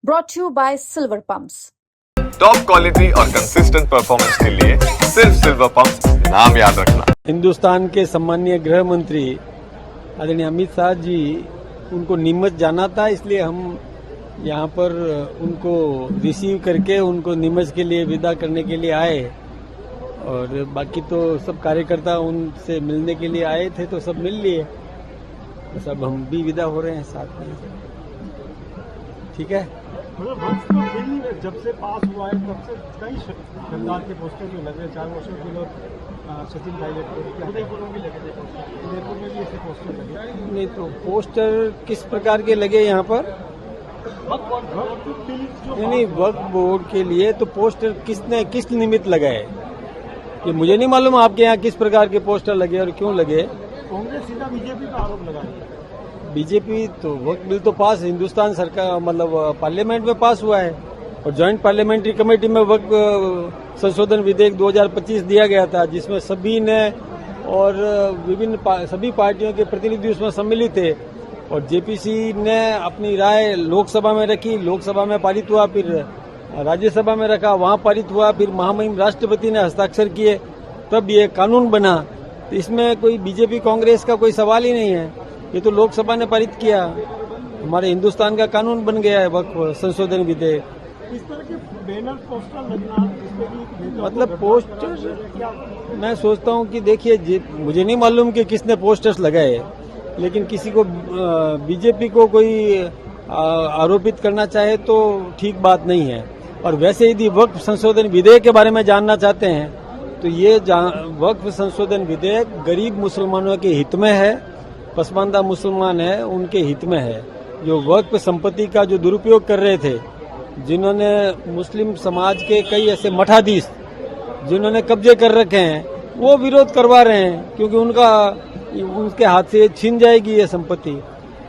brought to you by Silver Pumps. Top quality और consistent performance के लिए सिर्फ सिल्वर पंप्स, नाम याद रखना। हिंदुस्तान के सम्मानीय गृह मंत्री आदरणीय अमित शाह जी, उनको नीमच जाना था, इसलिए हम यहाँ पर उनको रिसीव करके उनको नीमच के लिए विदा करने के लिए आए। और बाकी तो सब कार्यकर्ता उनसे मिलने के लिए आए थे तो सब मिल लिए, तो सब हम भी विदा हो रहे हैं साथ में। ठीक है। जब से पास हुआ है तब से कई सरकार के पोस्टर भी लगे, चाहे वो अशोक गहलोत, सचिन पायलट, उदयपुर में भी लगे थे, उदयपुर में भी ऐसे पोस्टर लगे। नहीं तो पोस्टर किस प्रकार के लगे यहाँ पर? नहीं, वक्फ बोर्ड के लिए तो पोस्टर किस निमित्त लगाए ये मुझे नहीं मालूम। आपके यहाँ किस प्रकार के पोस्टर लगे और क्यों लगे? कांग्रेस सीधा बीजेपी का आरोप लगा रही है। बीजेपी तो वक्फ बिल तो पास हिंदुस्तान सरकार मतलब पार्लियामेंट में पास हुआ है, और ज्वाइंट पार्लियामेंट्री कमेटी में वक्फ संशोधन विधेयक 2025 दिया गया था, जिसमें सभी ने और विभिन्न सभी पार्टियों के प्रतिनिधि उसमें सम्मिलित थे। और जेपीसी ने अपनी राय लोकसभा में रखी, लोकसभा में पारित हुआ, फिर राज्यसभा में रखा, वहां पारित हुआ, फिर महामहिम राष्ट्रपति ने हस्ताक्षर किए, तब ये कानून बना। तो इसमें कोई बीजेपी कांग्रेस का कोई सवाल ही नहीं है, ये तो लोकसभा ने पारित किया, हमारे हिंदुस्तान का कानून बन गया है वक्फ संशोधन विधेयक। इस तरह के बैनर पोस्टर लगना, मतलब पोस्टर मैं सोचता हूँ कि देखिए, मुझे नहीं मालूम कि किसने पोस्टर्स लगाए, लेकिन किसी को बीजेपी को कोई आरोपित करना चाहे तो ठीक बात नहीं है। और वैसे यदि वक्फ संशोधन विधेयक के बारे में जानना चाहते हैं तो ये वक्फ संशोधन विधेयक गरीब मुसलमानों के हित में है, पसमानदा मुसलमान है उनके हित में है। जो वक्फ संपत्ति का जो दुरुपयोग कर रहे थे, जिन्होंने मुस्लिम समाज के कई ऐसे मठाधीश जिन्होंने कब्जे कर रखे हैं, वो विरोध करवा रहे हैं, क्योंकि उनके हाथ से छीन जाएगी ये संपत्ति।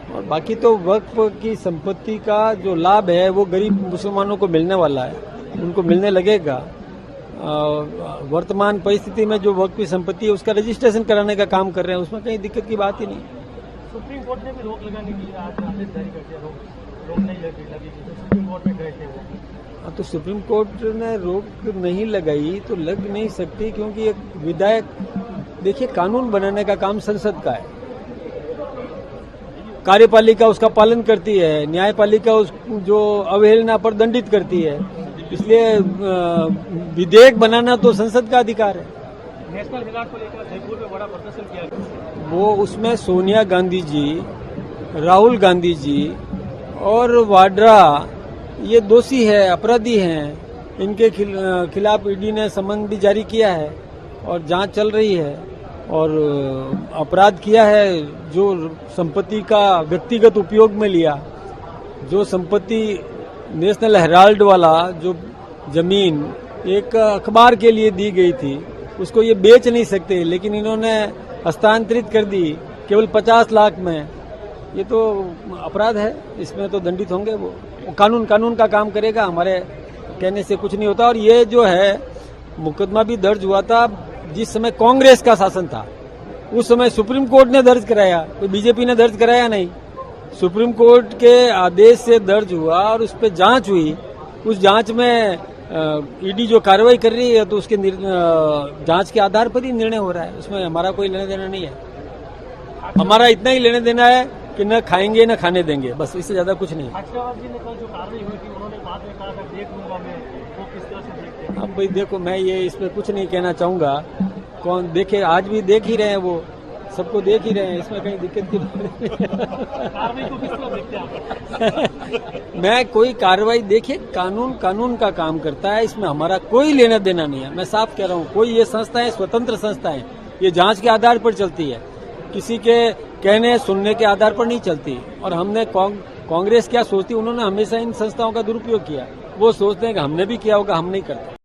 और बाकी तो वक्फ की संपत्ति का जो लाभ है वो गरीब मुसलमानों को मिलने वाला है, उनको मिलने लगेगा। वर्तमान परिस्थिति में जो वक्फ की संपत्ति है उसका रजिस्ट्रेशन कराने का काम कर रहे हैं, उसमें कहीं दिक्कत की बात ही नहीं। सुप्रीम कोर्ट ने भी रोक लगाने के लिए आज आदेश जारी कर दिया, रोक नहीं लगी, सुप्रीम कोर्ट में गए थे वो। तो सुप्रीम कोर्ट ने रोक नहीं लगाई तो लग नहीं सकती, क्योंकि एक विधायक, देखिए कानून बनाने का काम संसद का है, कार्यपालिका उसका पालन करती है, न्यायपालिका उस जो अवहेलना पर दंडित करती है, इसलिए विधेयक बनाना तो संसद का अधिकार है। नेशनल हेराल्ड को लेकर जयपुर में बड़ा प्रदर्शन किया गया, वो उसमें सोनिया गांधी जी, राहुल गांधी जी और वाड्रा ये दोषी है, अपराधी हैं, इनके खिलाफ ईडी ने समन भी जारी किया है और जांच चल रही है। और अपराध किया है जो संपत्ति का व्यक्तिगत उपयोग में लिया, जो संपत्ति नेशनल हेराल्ड वाला जो जमीन एक अखबार के लिए दी गई थी, उसको ये बेच नहीं सकते, लेकिन इन्होंने हस्तांतरित कर दी केवल 50 लाख में। ये तो अपराध है, इसमें तो दंडित होंगे वो कानून का काम करेगा, हमारे कहने से कुछ नहीं होता। और ये जो है मुकदमा भी दर्ज हुआ था जिस समय कांग्रेस का शासन था, उस समय सुप्रीम कोर्ट ने दर्ज कराया, कोई बीजेपी ने दर्ज कराया नहीं। सुप्रीम कोर्ट के आदेश से दर्ज हुआ और उस पर जांच हुई, उस जांच में ईडी जो कार्रवाई कर रही है तो उसके जांच के आधार पर ही निर्णय हो रहा है, उसमें हमारा कोई लेना देना नहीं है। हमारा इतना ही लेना देना है कि न खाएंगे न खाने देंगे, बस, इससे ज्यादा कुछ नहीं। हर्षवर्धन जी ने कल जो कार्रवाई हुई थी, उन्होंने बाद में कहा था देख लूंगा मैं, वो किस तरह से देखते हैं? अब भाई देखो, मैं ये इसमें कुछ नहीं कहना चाहूंगा, कौन देखे, आज भी देख ही रहे हैं, वो सबको देख ही रहे हैं, इसमें कहीं दिक्कत की कार्रवाई को किस तरह देखते हैं? मैं कोई कार्रवाई, देखिए कानून का काम करता है, इसमें हमारा कोई लेना देना नहीं है। मैं साफ कह रहा हूँ, कोई ये संस्थाएं स्वतंत्र संस्थाएं, ये जांच के आधार पर चलती है, किसी के कहने सुनने के आधार पर नहीं चलती। और हमने कांग्रेस क्या सोचती, उन्होंने हमेशा इन संस्थाओं का दुरुपयोग किया, वो सोचते हैं कि हमने भी किया होगा, हम नहीं करते।